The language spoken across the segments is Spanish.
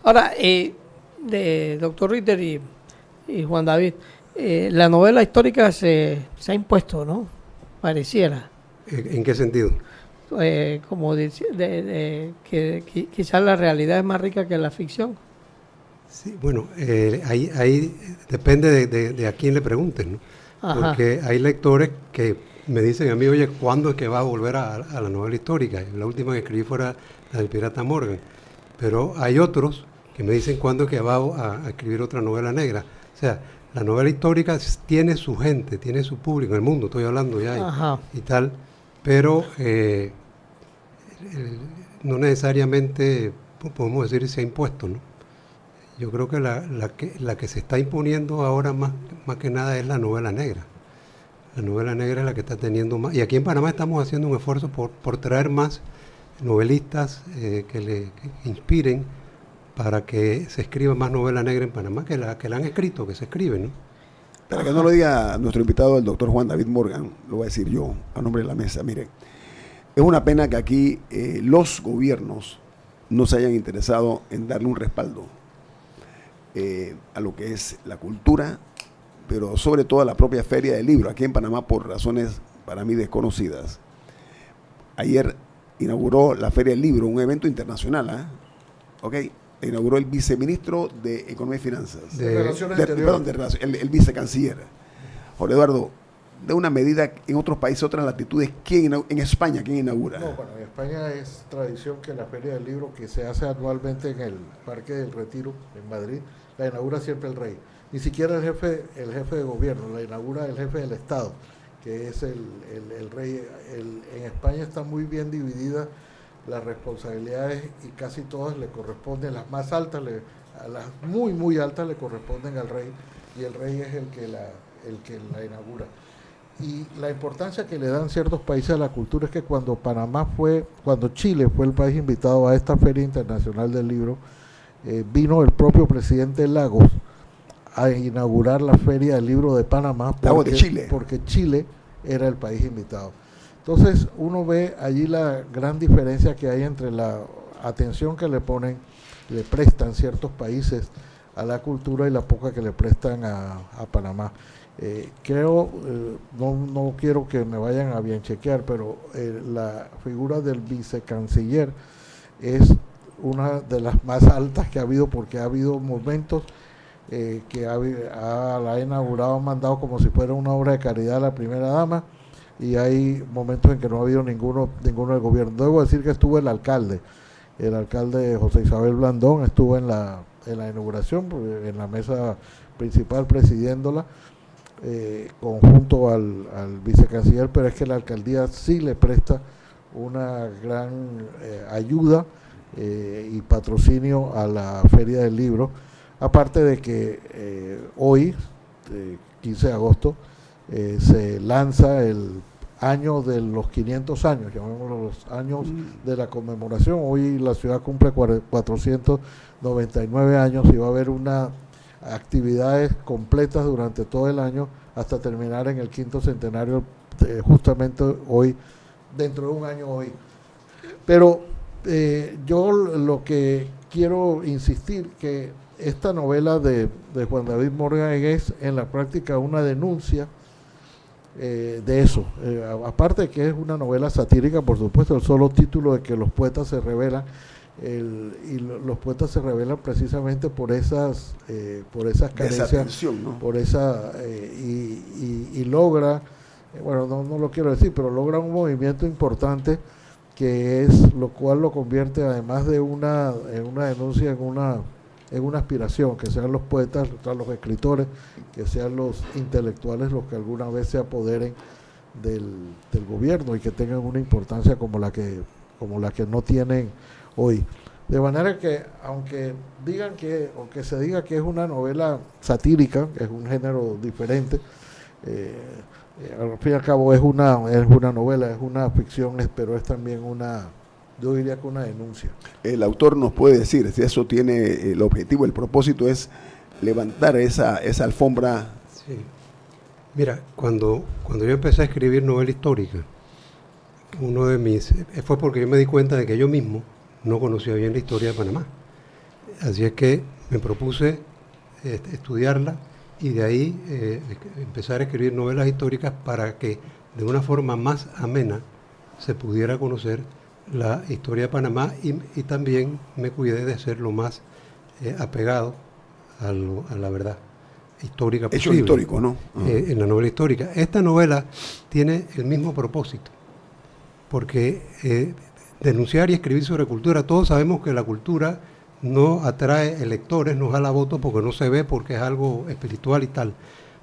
Ahora, de doctor Ritter y Juan David, la novela histórica se ha impuesto, ¿no? Pareciera. ¿En qué sentido? Como que quizás la realidad es más rica que la ficción. Sí, bueno, ahí depende de a quién le pregunten, ¿no? Ajá. Porque hay lectores que me dicen a mí, oye, ¿cuándo es que va a volver a la novela histórica? La última que escribí fue la del Pirata Morgan. Pero hay otros que me dicen cuándo es que va a escribir otra novela negra. O sea, la novela histórica tiene su gente, tiene su público, en el mundo estoy hablando ya y tal, pero no necesariamente podemos decir se ha impuesto, ¿no? Yo creo que la que se está imponiendo ahora más que nada es la novela negra. La novela negra es la que está teniendo más. Y aquí en Panamá estamos haciendo un esfuerzo por traer más novelistas que inspiren para que se escriba más novela negra en Panamá que la han escrito, que se escribe, ¿no? Para que no lo diga nuestro invitado, el doctor Juan David Morgan, lo voy a decir yo a nombre de la mesa. Mire, es una pena que aquí los gobiernos no se hayan interesado en darle un respaldo a lo que es la cultura, pero sobre todo a la propia Feria del Libro, aquí en Panamá por razones para mí desconocidas. Ayer inauguró la Feria del Libro, un evento internacional, ¿ok? Inauguró el viceministro de Economía y Finanzas. De Relaciones Exteriores. El vicecanciller. Jorge Eduardo, de una medida en otros países, otras latitudes, en España, ¿quién inaugura? No, bueno, en España es tradición que la Feria del Libro, que se hace anualmente en el Parque del Retiro, en Madrid, la inaugura siempre el rey. Ni siquiera el jefe de gobierno, la inaugura el jefe del Estado, que es el rey. En España está muy bien dividida las responsabilidades y casi todas le corresponden, las más altas, a las muy muy altas le corresponden al rey, y el rey es el que la inaugura. Y la importancia que le dan ciertos países a la cultura es que cuando Chile fue el país invitado a esta Feria Internacional del Libro, vino el propio presidente Lagos a inaugurar la Feria del Libro de Panamá porque Chile era el país invitado. Entonces uno ve allí la gran diferencia que hay entre la atención que le prestan ciertos países a la cultura y la poca que le prestan a Panamá. No quiero que me vayan a bien chequear, pero la figura del vicecanciller es una de las más altas que ha habido, porque ha habido momentos que la ha inaugurado, mandado como si fuera una obra de caridad a la primera dama, y hay momentos en que no ha habido ninguno del gobierno. Debo decir que estuvo el alcalde José Isabel Blandón, estuvo en la inauguración, en la mesa principal presidiéndola, conjunto al vicecanciller, pero es que la alcaldía sí le presta una gran ayuda y patrocinio a la Feria del Libro, aparte de que hoy, 15 de agosto, se lanza el año de los 500 años, llamémoslo los años de la conmemoración. Hoy la ciudad cumple 499 años y va a haber actividades completas durante todo el año hasta terminar en el 5º centenario, justamente hoy, dentro de un año hoy. Pero yo lo que quiero insistir, que esta novela de Juan David Morgan es en la práctica una denuncia de eso, aparte de que es una novela satírica, por supuesto, el solo título de que los poetas se rebelan, y los poetas se rebelan precisamente por esas carencias, ¿no? Por esa y logra, bueno, no lo quiero decir, pero logra un movimiento importante, que es lo cual lo convierte, además de en una denuncia, en una aspiración, que sean los poetas, los escritores, que sean los intelectuales los que alguna vez se apoderen del gobierno y que tengan una importancia como la que no tienen hoy. De manera que, aunque se diga que es una novela satírica, que es un género diferente, al fin y al cabo es una novela, es una ficción, pero es también yo diría que una denuncia. El autor nos puede decir si eso tiene el objetivo, el propósito es levantar esa alfombra. Sí. Mira, cuando yo empecé a escribir novela histórica, fue porque yo me di cuenta de que yo mismo no conocía bien la historia de Panamá. Así es que me propuse estudiarla y de ahí empezar a escribir novelas históricas para que de una forma más amena se pudiera conocer la historia de Panamá y también me cuidé de ser lo más apegado a la verdad histórica posible. Hecho histórico, ¿no? En la novela histórica. Esta novela tiene el mismo propósito, porque denunciar y escribir sobre cultura, todos sabemos que la cultura no atrae electores, no jala votos porque no se ve, porque es algo espiritual y tal.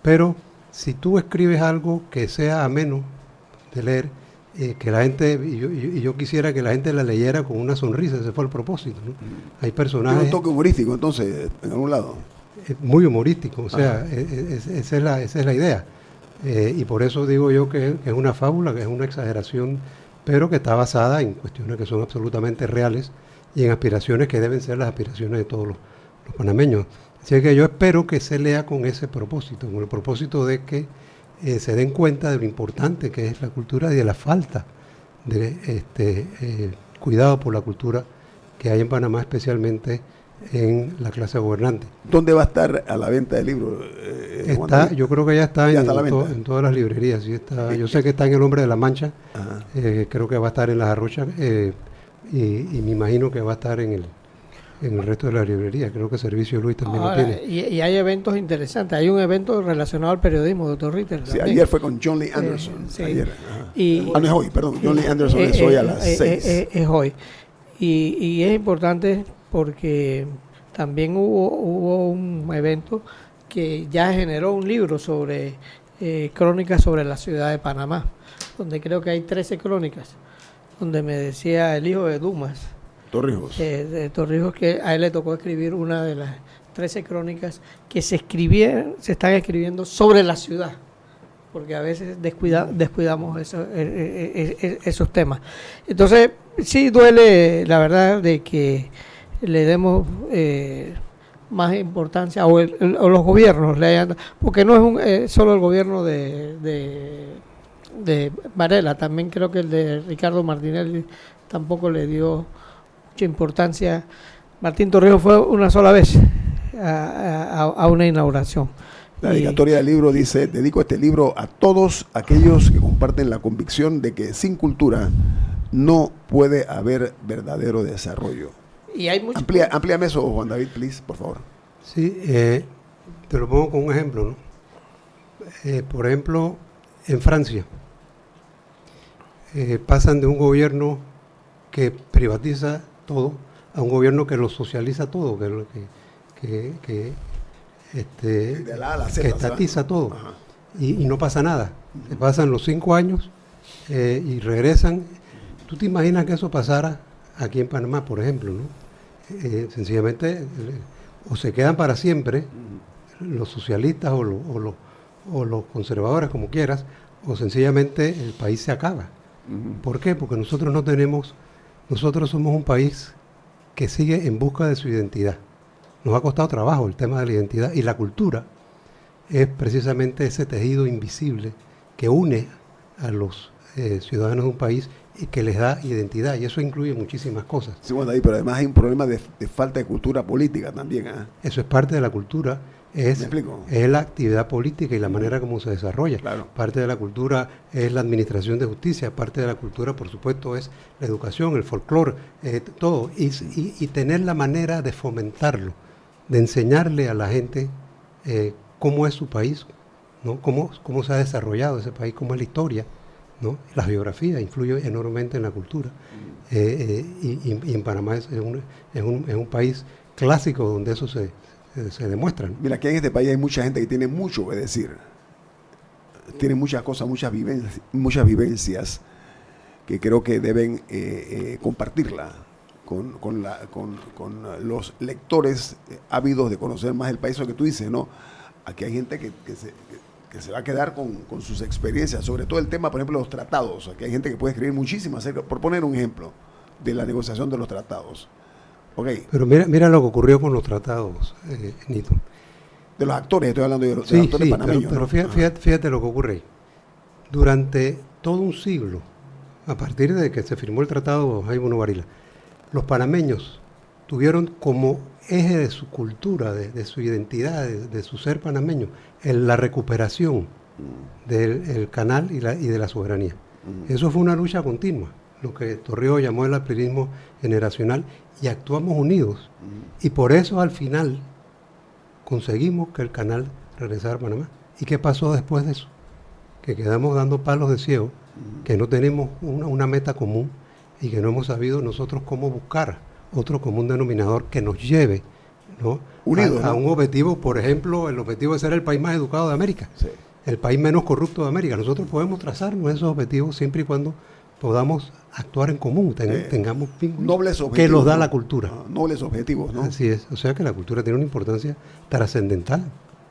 Pero si tú escribes algo que sea ameno de leer, que la gente, y yo quisiera que la gente la leyera con una sonrisa, ese fue el propósito, ¿no? Hay personajes... Tiene un toque humorístico, entonces, en algún lado. Muy humorístico, o sea, esa es la idea. Y por eso digo yo que es una fábula, que es una exageración, pero que está basada en cuestiones que son absolutamente reales y en aspiraciones que deben ser las aspiraciones de todos los panameños. Así que yo espero que se lea con ese propósito, con el propósito de que se den cuenta de lo importante que es la cultura y de la falta de cuidado por la cultura que hay en Panamá, especialmente en la clase gobernante. ¿Dónde va a estar a la venta del libro? Yo creo que ya está, ya en todas las librerías. Sí está, yo sé que está en El Hombre de la Mancha, creo que va a estar en Las Arrochas y me imagino que va a estar en el resto de las librerías. Creo que Servicio Luis también lo tiene. Y hay eventos interesantes. Hay un evento relacionado al periodismo, doctor Ritter. Sí, ayer fue con John Lee Anderson. Sí. Ayer. No es hoy, perdón. John Lee Anderson es hoy a las 6. Es hoy. Y es importante porque también hubo un evento que ya generó un libro sobre crónicas sobre la ciudad de Panamá, donde creo que hay 13 crónicas, donde me decía el hijo de Dumas, Torrijos. de Torrijos, que a él le tocó escribir una de las 13 crónicas que se están escribiendo sobre la ciudad, porque a veces descuidamos esos temas. Entonces, sí duele, la verdad, de que le demos más importancia, o los gobiernos le hayan, porque no es solo el gobierno de Varela, también creo que el de Ricardo Martinelli tampoco le dio mucha importancia. Martín Torrijos fue una sola vez a una inauguración. La dedicatoria del libro dice: dedico este libro a todos aquellos que comparten la convicción de que sin cultura no puede haber verdadero desarrollo. Y hay mucho... Amplíame eso, Juan David, please, por favor. Sí, te lo pongo con un ejemplo, ¿no? Por ejemplo, en Francia pasan de un gobierno que privatiza todo a un gobierno que lo socializa todo, que estatiza todo. Y no pasa nada. Se pasan los 5 años y regresan. ¿Tú te imaginas que eso pasara aquí en Panamá, por ejemplo, ¿no? Sencillamente o se quedan para siempre los socialistas o los conservadores, como quieras, o sencillamente el país se acaba. ¿Por qué? Porque nosotros somos un país que sigue en busca de su identidad. Nos ha costado trabajo el tema de la identidad, y la cultura es precisamente ese tejido invisible que une a los ciudadanos de un país y que les da identidad, y eso incluye muchísimas cosas. Sí, bueno, pero además hay un problema de falta de cultura política también. Eso es parte de la cultura, es la actividad política y la manera como se desarrolla. Claro. Parte de la cultura es la administración de justicia, parte de la cultura, por supuesto, es la educación, el folclore, todo, y tener la manera de fomentarlo, de enseñarle a la gente cómo es su país, ¿no? Cómo se ha desarrollado ese país, cómo es la historia, ¿no? La geografía influye enormemente en la cultura, y en Panamá es un país clásico donde eso se demuestra, ¿no? Mira, aquí en este país hay mucha gente que tiene mucho que decir, tiene muchas cosas, muchas vivencias que creo que deben compartirla con los lectores ávidos de conocer más el país. Eso que tú dices, ¿no? Aquí hay gente que se va a quedar con sus experiencias, sobre todo el tema, por ejemplo, los tratados. Aquí hay gente que puede escribir muchísimo acerca, por poner un ejemplo, de la negociación de los tratados. Okay. Pero mira lo que ocurrió con los tratados, Nito. De los actores, estoy hablando de los actores panameños. Pero fíjate lo que ocurre ahí. Durante todo un siglo, a partir de que se firmó el tratado Jaime Varila, los panameños tuvieron como eje de su cultura, de su identidad, de su ser panameño, la recuperación del canal y de la soberanía. Eso fue una lucha continua, lo que Torrijos llamó el apriorismo generacional, y actuamos unidos. Y por eso al final conseguimos que el canal regresara a Panamá. ¿Y qué pasó después de eso? Que quedamos dando palos de ciego, que no tenemos una meta común y que no hemos sabido nosotros cómo buscar otro común denominador que nos lleve, ¿no? Unidos, a ¿no? un objetivo, por ejemplo, el objetivo de ser el país más educado de América, Sí. el país menos corrupto de América. Nosotros podemos trazarnos esos objetivos siempre y cuando podamos actuar en común, tengamos vínculos Nobles objetivos, que nos da ¿no? la cultura. Nobles objetivos, ¿no? Así es, o sea que la cultura tiene una importancia trascendental.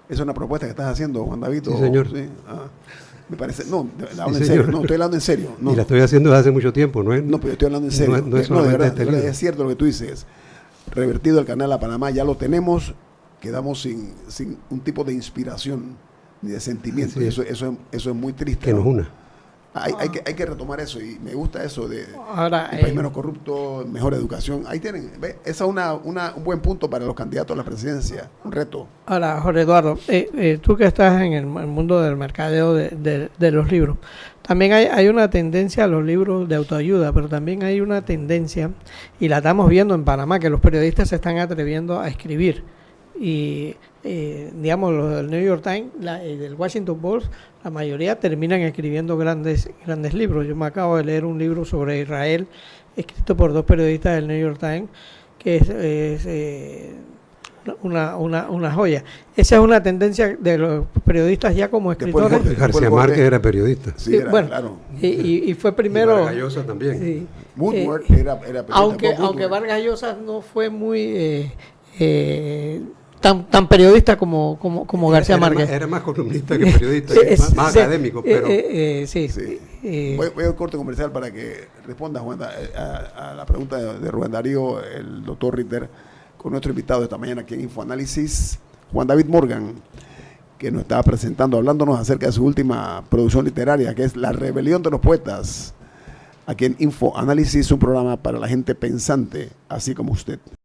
Es una propuesta que estás haciendo, Juan David. Sí, señor. Sí. Me parece, no, hablo Sí, en señor. serio, no, estoy hablando en serio. No, Y la estoy haciendo desde hace mucho tiempo, ¿no es? no, pero yo estoy hablando en serio. No es de solamente verdad, este de verdad, libro. es cierto lo que tú dices. Revertido el canal a Panamá, ya lo tenemos, quedamos sin un tipo de inspiración ni de sentimiento. Así Y es. eso es muy triste. Que ¿no? nos una. Hay que retomar eso, y me gusta eso de Ahora, el país menos corrupto, mejor educación. Ahí tienen, ¿ve? Ese es un buen punto para los candidatos a la presidencia, un reto. Ahora, Jorge Eduardo, tú que estás en el mundo del mercadeo de los libros, también hay una tendencia a los libros de autoayuda, pero también hay una tendencia, y la estamos viendo en Panamá, que los periodistas se están atreviendo a escribir. Y, digamos, los del New York Times y del Washington Post, la mayoría terminan escribiendo grandes libros. Yo me acabo de leer un libro sobre Israel, escrito por 2 periodistas del New York Times, que es una joya. Esa es una tendencia de los periodistas ya como Después escritores. Jorge. García Jorge. Márquez era periodista. Sí, era, bueno, claro. y fue primero. Y Vargas Llosa también. Sí. Woodward Eh, era periodista. aunque Bob Woodward. Vargas Llosa no fue muy tan periodista como García Márquez. Era más columnista que periodista, más Sí, académico, pero sí. Sí. Voy al corte comercial para que responda Juan, a la pregunta de Rubén Darío, el doctor Ritter, con nuestro invitado de esta mañana aquí en Infoanálisis, Juan David Morgan, que nos estaba presentando, hablándonos acerca de su última producción literaria, que es La Rebelión de los Poetas, aquí en Infoanálisis, un programa para la gente pensante, así como usted.